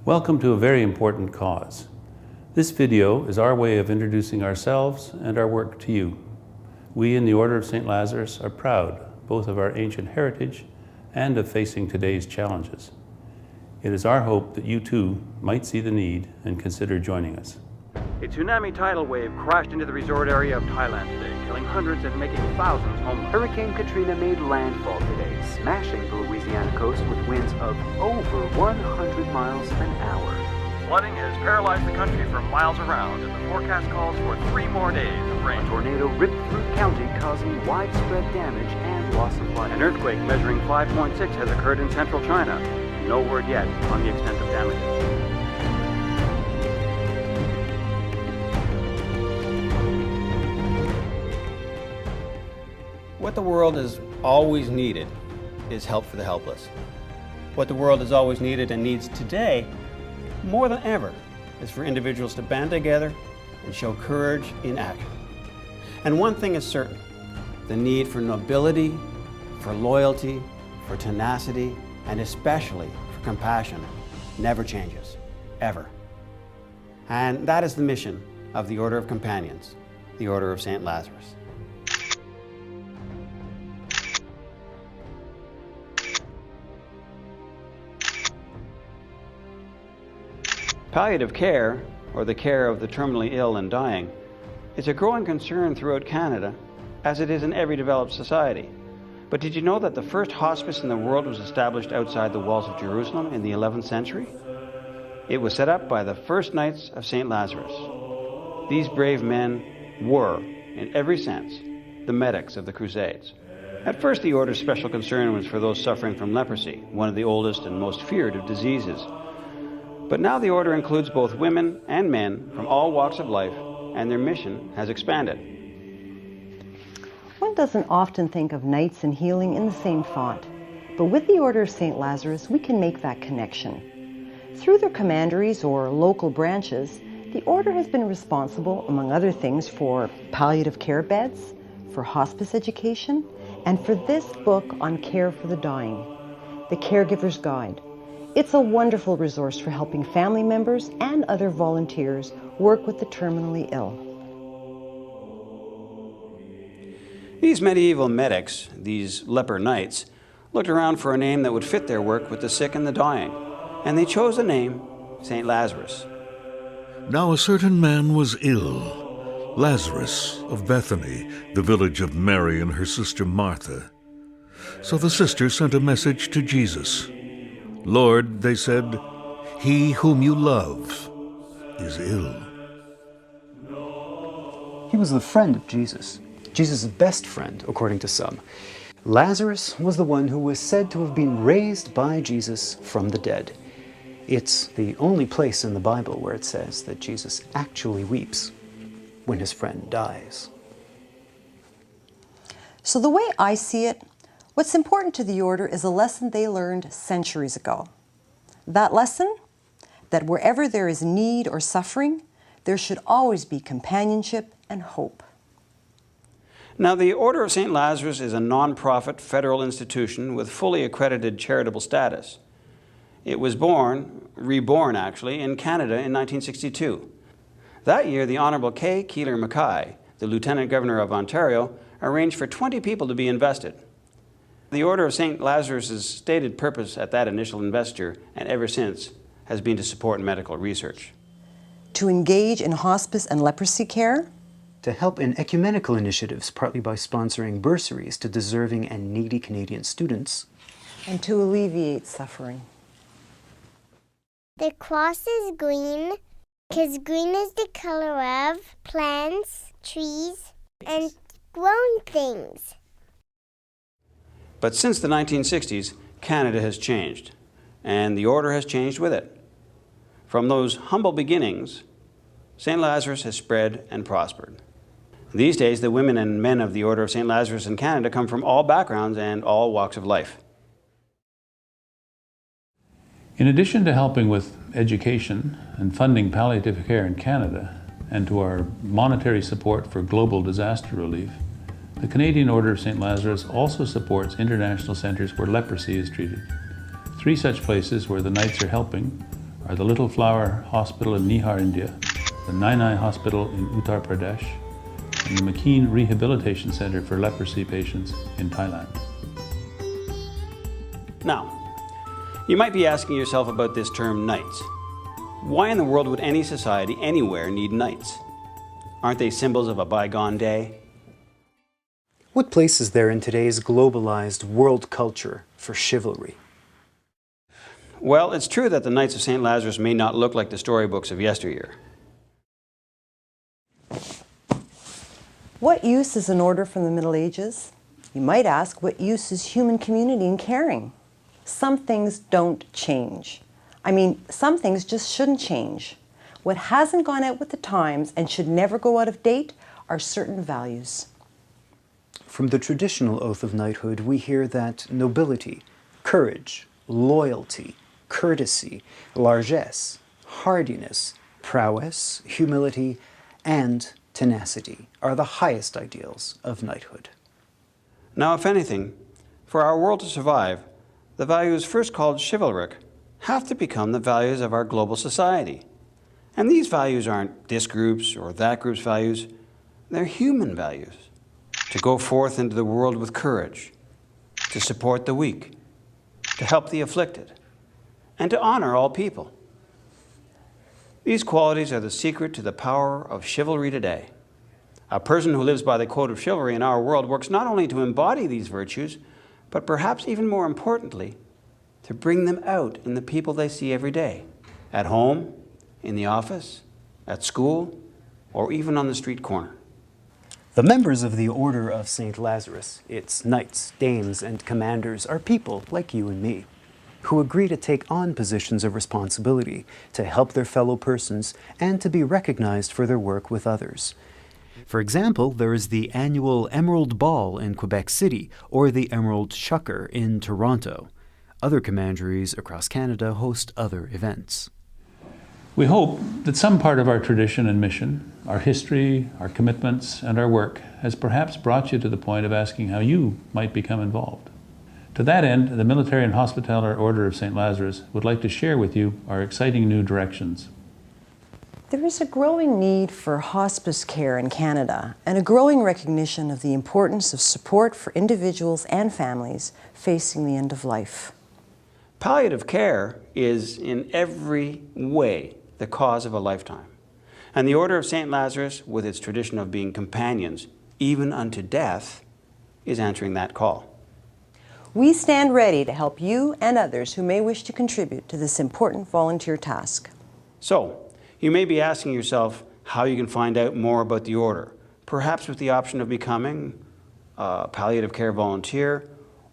Welcome to a very important cause. This video is our way of introducing ourselves and our work to you. We in the Order of St. Lazarus are proud both of our ancient heritage and of facing today's challenges. It is our hope that you too might see the need and consider joining us. A tsunami tidal wave crashed into the resort area of Thailand today, killing hundreds and making thousands homeless. Hurricane Katrina made landfall today, smashing the Louisiana coast with winds of over 100 miles an hour. Flooding has paralyzed the country for miles around, and the forecast calls for 3 more days of rain. A tornado ripped through the county, causing widespread damage and loss of life. An earthquake measuring 5.6 has occurred in central China. No word yet on the extent of damages. What the world has always needed is help for the helpless. What the world has always needed and needs today, more than ever, is for individuals to band together and show courage in action. And one thing is certain, the need for nobility, for loyalty, for tenacity, and especially for compassion never changes, ever. And that is the mission of the Order of Companions, the Order of St. Lazarus. Palliative care, or the care of the terminally ill and dying, is a growing concern throughout Canada, as it is in every developed society. But did you know that the first hospice in the world was established outside the walls of Jerusalem in the 11th century? It was set up by the first Knights of St. Lazarus. These brave men were, in every sense, the medics of the Crusades. At first, the Order's special concern was for those suffering from leprosy, one of the oldest and most feared of diseases. But now the Order includes both women and men from all walks of life, and their mission has expanded. One doesn't often think of knights and healing in the same thought, but with the Order of St. Lazarus, we can make that connection. Through their commanderies or local branches, the Order has been responsible, among other things, for palliative care beds, for hospice education, and for this book on care for the dying, The Caregiver's Guide. It's a wonderful resource for helping family members and other volunteers work with the terminally ill. These medieval medics, these leper knights, looked around for a name that would fit their work with the sick and the dying, and they chose the name St. Lazarus. Now a certain man was ill, Lazarus of Bethany, the village of Mary and her sister Martha. So the sisters sent a message to Jesus. "Lord," they said, "he whom you love is ill." He was the friend of Jesus, Jesus' best friend, according to some. Lazarus was the one who was said to have been raised by Jesus from the dead. It's the only place in the Bible where it says that Jesus actually weeps when his friend dies. So the way I see it, what's important to the Order is a lesson they learned centuries ago. That lesson, that wherever there is need or suffering, there should always be companionship and hope. Now, the Order of St. Lazarus is a non-profit federal institution with fully accredited charitable status. It was reborn actually, in Canada in 1962. That year, the Honourable Kay Keeler Mackay, the Lieutenant Governor of Ontario, arranged for 20 people to be invested. The Order of St. Lazarus' stated purpose at that initial investiture, and ever since, has been to support medical research. To engage in hospice and leprosy care. To help in ecumenical initiatives, partly by sponsoring bursaries to deserving and needy Canadian students. And to alleviate suffering. The cross is green because green is the color of plants, trees, and growing things. But since the 1960s, Canada has changed, and the Order has changed with it. From those humble beginnings, St. Lazarus has spread and prospered. These days, the women and men of the Order of St. Lazarus in Canada come from all backgrounds and all walks of life. In addition to helping with education and funding palliative care in Canada, and to our monetary support for global disaster relief, the Canadian Order of St. Lazarus also supports international centres where leprosy is treated. 3 such places where the Knights are helping are the Little Flower Hospital in Nihar, India, the Nainai Hospital in Uttar Pradesh, and the McKean Rehabilitation Center for Leprosy Patients in Thailand. Now, you might be asking yourself about this term knights. Why in the world would any society anywhere need knights? Aren't they symbols of a bygone day? What place is there in today's globalized world culture for chivalry? Well, it's true that the Knights of Saint-Lazare may not look like the storybooks of yesteryear. What use is an order from the Middle Ages? You might ask, what use is human community and caring? Some things don't change. I mean, some things just shouldn't change. What hasn't gone out with the times and should never go out of date are certain values. From the traditional oath of knighthood, we hear that nobility, courage, loyalty, courtesy, largesse, hardiness, prowess, humility, and tenacity are the highest ideals of knighthood. Now, if anything, for our world to survive, the values first called chivalric have to become the values of our global society. And these values aren't this group's or that group's values, they're human values. To go forth into the world with courage, to support the weak, to help the afflicted, and to honor all people. These qualities are the secret to the power of chivalry today. A person who lives by the code of chivalry in our world works not only to embody these virtues, but perhaps even more importantly, to bring them out in the people they see every day, at home, in the office, at school, or even on the street corner. The members of the Order of Saint-Lazare, its knights, dames, and commanders, are people like you and me, who agree to take on positions of responsibility, to help their fellow persons, and to be recognized for their work with others. For example, there is the annual Emerald Ball in Quebec City, or the Emerald Shucker in Toronto. Other commanderies across Canada host other events. We hope that some part of our tradition and mission, our history, our commitments, and our work has perhaps brought you to the point of asking how you might become involved. To that end, the Military and Hospitaller Order of Saint-Lazare would like to share with you our exciting new directions. There is a growing need for hospice care in Canada and a growing recognition of the importance of support for individuals and families facing the end of life. Palliative care is in every way the cause of a lifetime. And the Order of Saint-Lazare, with its tradition of being companions, even unto death, is answering that call. We stand ready to help you and others who may wish to contribute to this important volunteer task. So, you may be asking yourself how you can find out more about the Order, perhaps with the option of becoming a palliative care volunteer,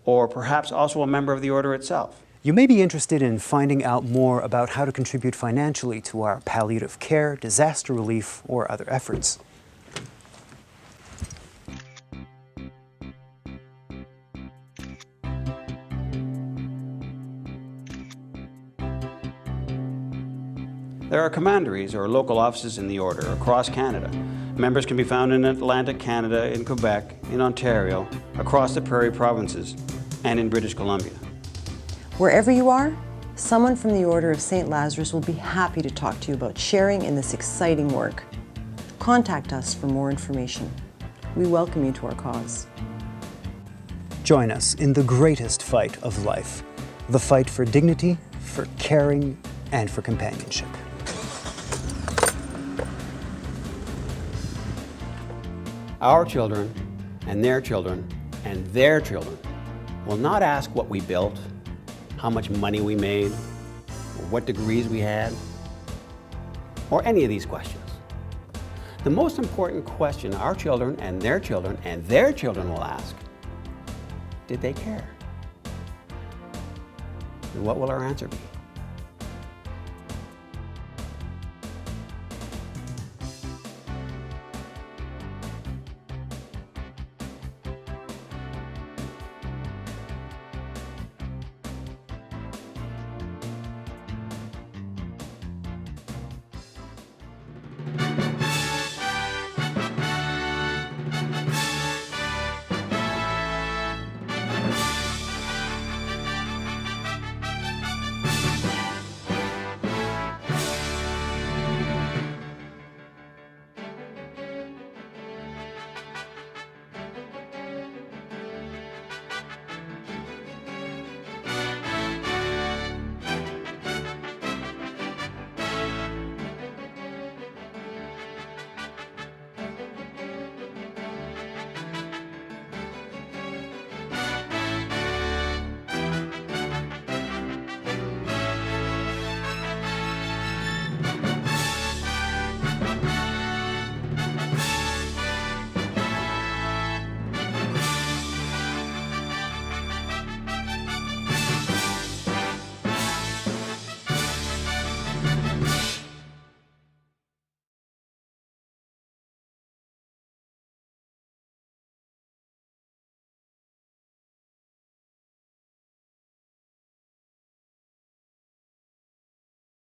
or perhaps also a member of the Order itself. You may be interested in finding out more about how to contribute financially to our palliative care, disaster relief, or other efforts. There are commanderies or local offices in the Order across Canada. Members can be found in Atlantic Canada, in Quebec, in Ontario, across the Prairie provinces, and in British Columbia. Wherever you are, someone from the Order of Saint-Lazare will be happy to talk to you about sharing in this exciting work. Contact us for more information. We welcome you to our cause. Join us in the greatest fight of life, the fight for dignity, for caring, and for companionship. Our children, and their children, and their children will not ask what we built, how much money we made, or what degrees we had, or any of these questions. The most important question our children and their children and their children will ask, did they care? And what will our answer be?